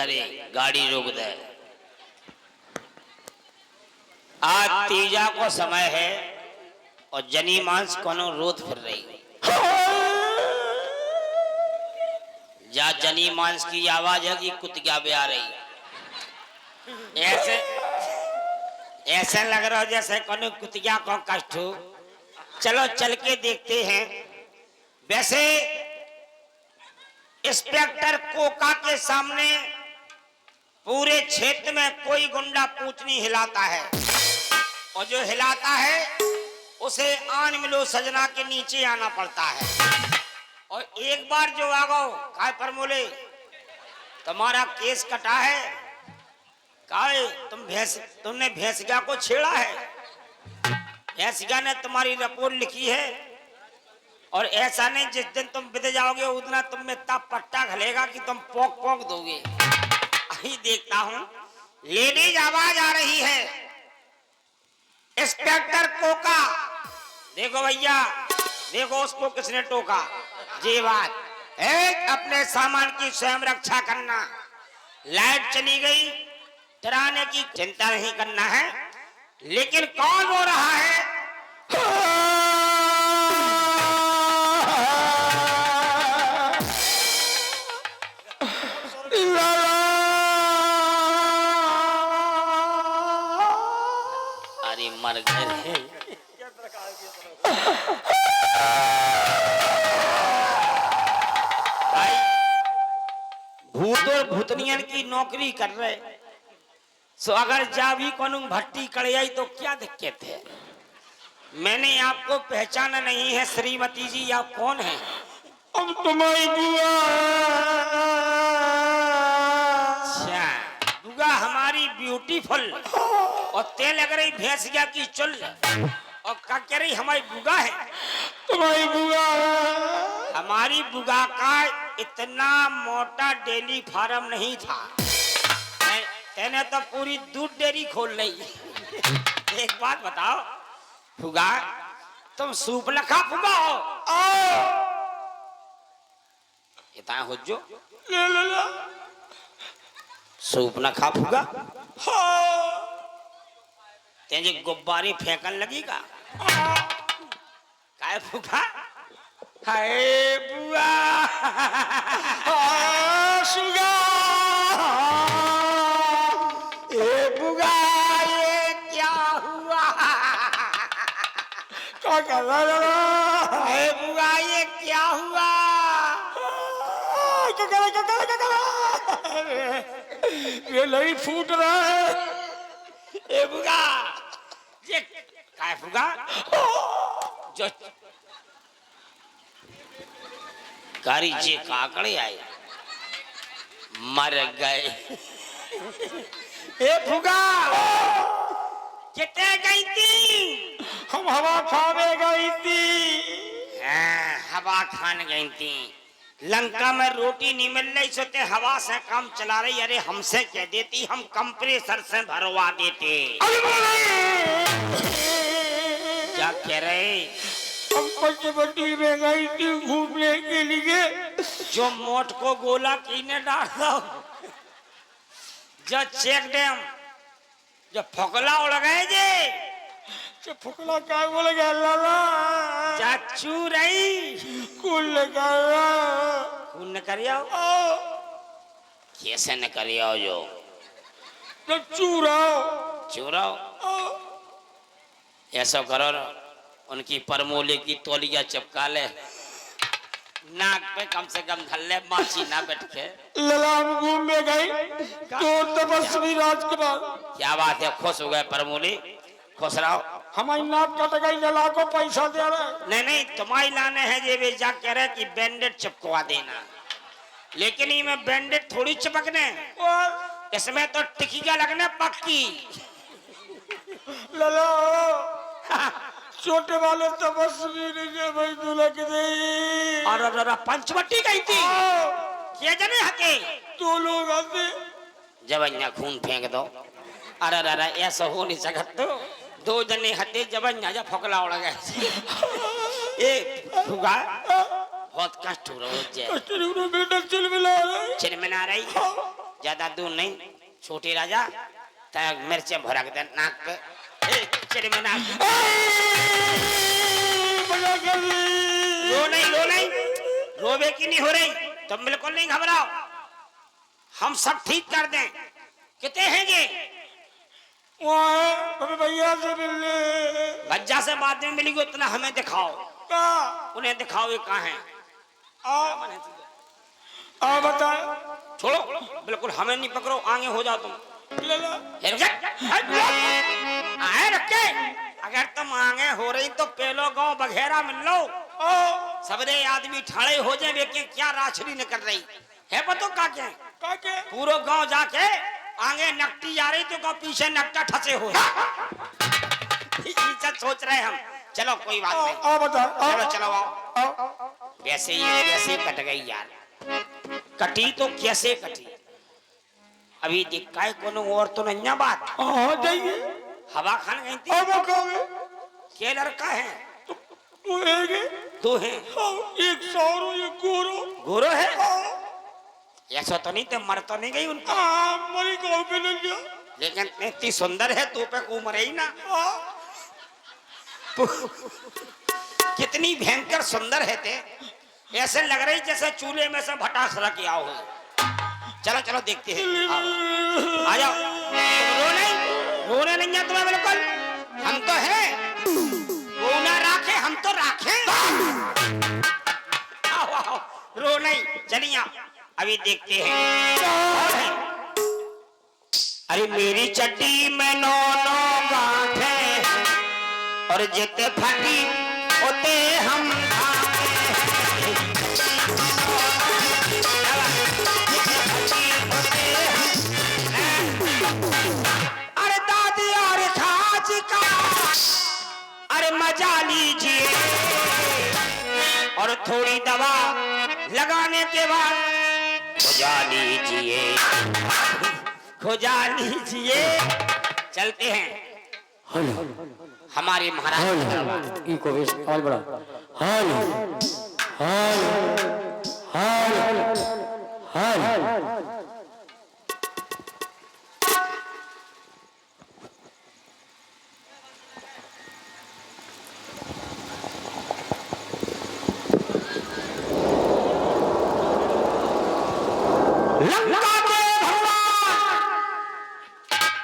रे गाड़ी रोक दे। आज तीजा को समय है और जनी मांस कोनो रोत फिर रही। जा जनी मांस की आवाज है कि कुतिया भी आ रही। ऐसे लग रहा हो जैसे कोनो कुतिया को कष्ट हो। चलो चल के देखते हैं। वैसे इंस्पेक्टर कोका के सामने पूरे क्षेत्र में कोई गुंडा पूंछ नहीं हिलाता है, और जो हिलाता है उसे आन मिलो सजना के नीचे आना पड़ता है। और एक बार जो आ गो काय पर मोले तुम्हारा केस कटा है, काय तुमने भैंसिया को छेड़ा है, भैंसिया ने तुम्हारी रिपोर्ट लिखी है। और ऐसा नहीं जिस दिन तुम बिद जाओगे उस दिन तुम में इतना पट्टा घलेगा कि तुम पोक पोक दोगे। अभी देखता हूं लेडीज आवाज आ रही है। इंस्पेक्टर कोका, देखो भैया देखो उसको किसने टोका। ये बात एक अपने सामान की स्वयं रक्षा करना। लाइट चली गई, डराने की चिंता नहीं करना है। लेकिन कौन हो रहा है? अरे मर गए। भूत और भूतनियन की नौकरी कर रहे, सो अगर जा भी कोनो भट्टी कड़ आई तो क्या दिक्कत है। मैंने आपको पहचाना नहीं है श्रीमती जी, आप कौन हैं? अब तुम्हारी बुआ। अच्छा, बुआ हमारी ब्यूटीफुल, और ते लग रही भैंसिया की चुल, और क्या कह रही हमारी बुआ है? तुम्हारी बुआ। हमारी बुआ का इतना मोटा डेली फार्म नहीं था, तेने तो पूरी दूध डेयरी खोल ली। एक बात बताओ फुगा, तुम सूप लखा फुगा हो? इतना हो जो ले। सूप न खा फुगा, तेजे गुब्बारे फेंकन लगी का? काय फुगा? हाय बुआ। सुगा। ए बुआ ये क्या हुआ? क्या कर रहा है? ए बुआ ये क्या हुआ? ये नहीं फूट रहा है। ए बुआ ये काय फुगा? जो कारी जे काकड़े आए मर गए। ए फुगा कितने गई थी? हम हवा खाने गई थी। हाँ, हवा खाने गई थी। लंका में रोटी नहीं मिल रही सोते हवा से काम चला रही। अरे हमसे कह देती हम कंप्रेसर से भरवा देते। क्या कह रहे? हम पंचवटी में गई थी घूमने के लिए। जो मोट को गोला कीने डाल दो, जो चेक डैम जो फोकला उड़ गए जे, जो फुकला क्या बोल गया लाला? चाचू रही कुल लगा खून न करियो। कैसे न करियो? जो चूराओ ऐसा करो ना, उनकी परमोले की तौलिया चिपका ले, नाक पे कम से कम धल्ले माची ना बैठ के। ललाम घूमने गई तो तपस्वी राजकुमार। क्या बात है, खुश हो गए परमोली, खुश रहो। हमारी नाक कट गई, लला को पैसा दे रहे। नहीं तुम्हारी लाने हैं जे वे जा कह रहे कि बैंडेड चिपकवा देना, लेकिन ये में बैंडेड थोड़ी चिपकने, इसमें तो टिकिया लगने पक्की। लला छोटे वाले तपस्वी ने भाई दुलक दे। और पंचवटी गई थी क्या जने हके? दो लोग आते जब अन्या खून फेंक दो। अरे ऐसा हो नहीं सकता। दो जने हटे जब अन्या फोकला उड़ गए। ए फुगा बहुत कष्ट हो रहा है। बेटा चिलमिला रही। चिलमिला रही ज्यादा दूर नहीं, छोटे राजा तक मिर्चे भरक दे नाक पे, चिड़ में नाक। रो नहीं, रोवे की नहीं हो रही, तुम बिल्कुल नहीं घबराओ, हम सब ठीक कर दें। कितने हैं ये? भैया से मिलने। भज्जा से बाद में मिलेगी, उतना हमें दिखाओ। उन्हें दिखाओ ये कहाँ हैं। आ बता। छोड़ो, बिल्कुल हमें नहीं पकड़ो, आगे हो जाओ तुम। आए रखे, अगर तुम आगे हो रही तो पेलो गाँव बघेरा मिल लो, सबरे आदमी ठाड़े हो जाए, लेकिन क्या राछड़ी न कर रही है पतो काके? पूरा गांव जाके आगे नकटी जा रही तो पीछे नकटा ठसे हो। सोच रहे हम, चलो कोई बात नहीं, बता। चलो आओ। वैसे कट गई यार, कटी तो कैसे कटी? अभी दिखा है कोनो और तो नहीं बात। जाइए, हवा खान गई थी। क्या लड़का है? दो हैं, एक सौरो एक गोरो। गोरो है? ऐसा तो नहीं थे, मर तो नहीं गई उनका? मरी गाँव पे ले लिया। लेकिन इतनी सुंदर है तो पे को मरे ही ना। कितनी भयंकर सुंदर है ते, ऐसे लग रही जैसे चूल्हे में से भटा सला किया हो। चलो चलो देखते हैं, आ जाओ। रोने नहीं है तुम्हें बिल्कुल, हम तो हैं, वो ना राखे हम तो राखे। आओ आओ, रो नहीं, चलिए अभी देखते हैं। अरे मेरी चड्डी में 9 गांठें और जिते फटी उते हम अरे दादी और खाज का अरे मजा लीजिए, और थोड़ी दवा लगाने के बाद खुजा लीजिए। चलते हैं हमारे महाराज इनको भी और बड़ा हाल हाल हाल हाल। लंका के भगवान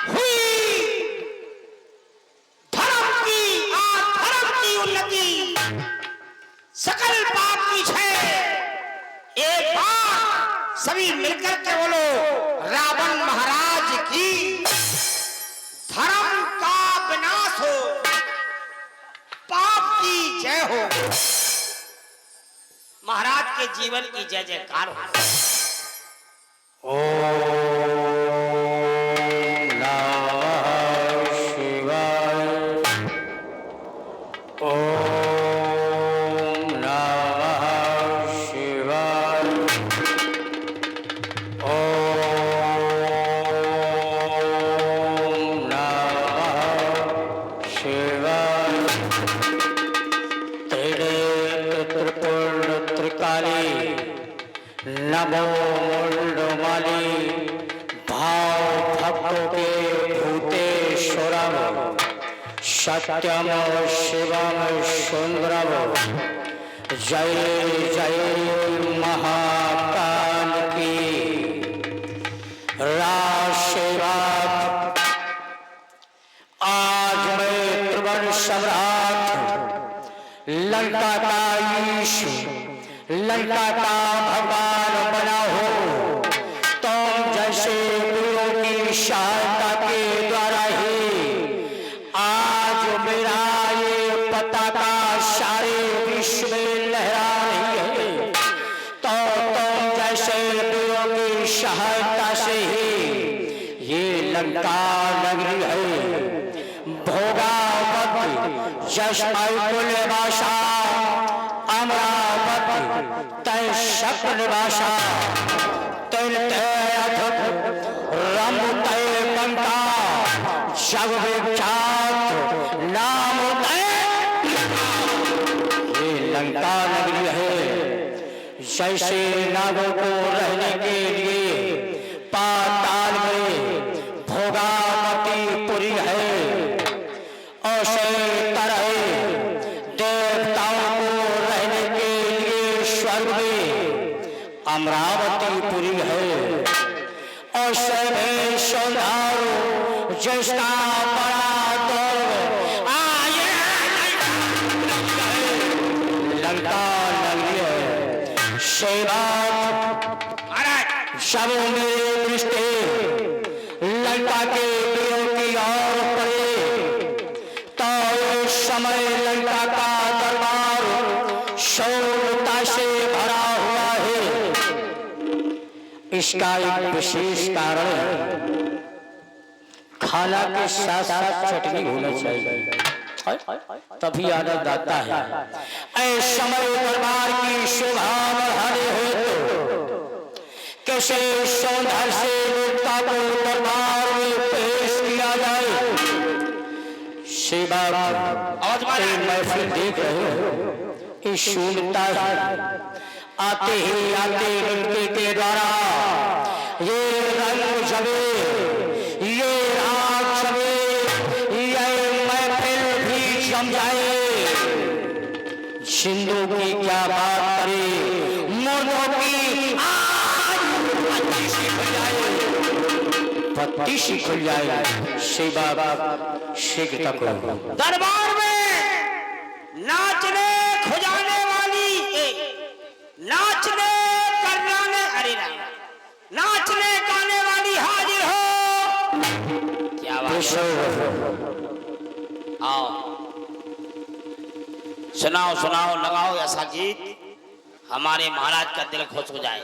हुई धर्म की उन्नति, सकल पाप की क्षय। एक बार सभी मिलकर के बोलो, रावण महाराज की धर्म का विनाश हो, पाप की जय हो, महाराज के जीवन की जय जयकार हो। नमो मुंडमाली भाव भक्तों के भूतेश्वरम सत्यम शिवम सुंदरम जय जय महाकाल की राशिवाद। आज मैं त्रिभुवन सम्राट लंका का ईश लंका का भगवान बना हो, तुम जैसे वीरों की सहायता के द्वारा ही आज मेरा ये पताका सारे विश्व में लहरा रही है। तो तुम जैसे वीरों की सहायता से ही ये लंका नगरी है। भोगावती जशपुर भाषा अमरावती तय शक्र निवासा तिल रम तय कंका जग विख्यात नाम ये लंका नगरी है। जैसे नागों को रहने के लिए पार सेवा महाराज सब मेरे दृष्टि लंका के वीरों की ओर पड़े तो इस समय लंका का दरबार शौर्यता से भरा हुआ है। इसका एक विशेष कारण है, खाना के साथ साथ चटनी होना चाहिए, तभी आनंद आता है। ऐसे समय दरबार की शोभा बढ़ाने हो कैसे सौंदर्य से मुक्ता को दरबार में पेश किया जाए। सेवा महफिल देख रहे हो, इस शून्यता आते ही आते नृत्य के द्वारा ये रंग जबे, ये राग जबे, ये महफिल भी जम जाए। सिंधु की क्या बात करे, मुर्दों की पत्ती सी खुल जाए। सेवा शीघ्रता करो। दरबार में नाचने खुजाने वाली नाचने करने अरे नाचने गाने वाली हाजिर हो। क्या बात है? आओ सुनाओ सुनाओ, लगाओ ऐसा गीत हमारे महाराज का दिल खुश हो जाए।